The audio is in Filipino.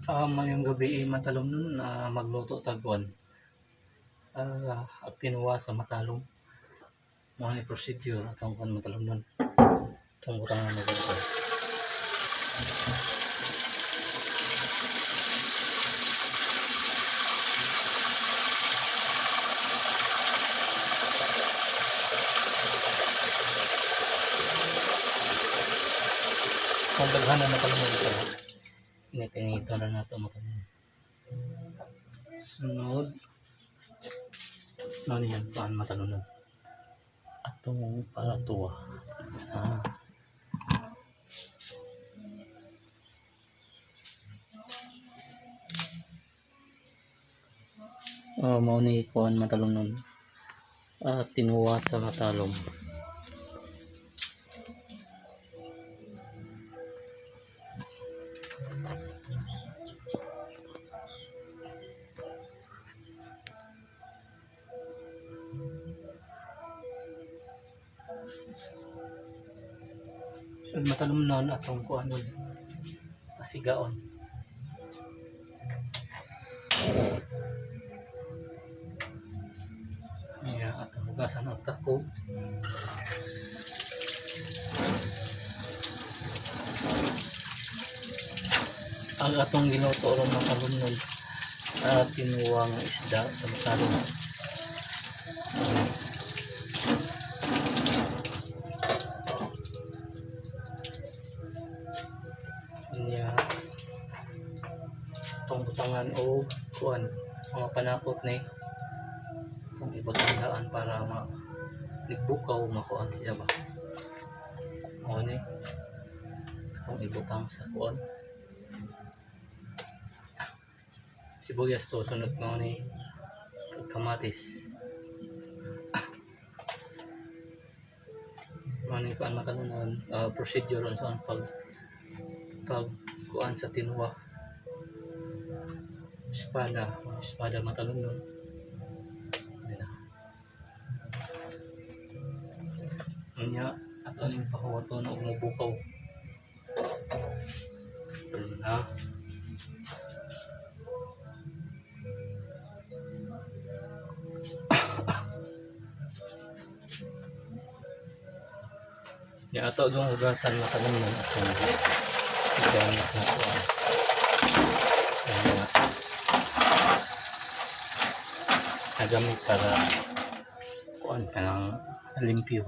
Mayong gabi matalom nun magluto tagwan. At tinuwa sa matalom. Mga ni procedure atong kan matalom nun. Itong butang na magluto. Kung daghan na matalom dito. Init-inito na nato matalom. Sunod. Ano yan? Paan matalom nun? Atong palatuwa. Mao ni kuan matalom nun. Tinuwa sa matalom. So matalom nun atong kuan nun. Pasigaon. Atong hugasan ang tako. Ang atong ginuto ron matalom nun tinuwa nga isda sa matalom. Itong butangan o kuan mga panakot ni itong ibutang daan para nagbukaw makuan siya ba o ni itong ibutang sa kuan sibuyas to sunod mo ni kamatis ano kuan matalunan procedure on sa pag kuan sa tinuwa espada matalom nun. Nya ato ning pahawaton og mubukaw. Na. Ya ato dong hugasan matalom nun atong gamit na kuan. Nagamit para kuan kanang limpyo.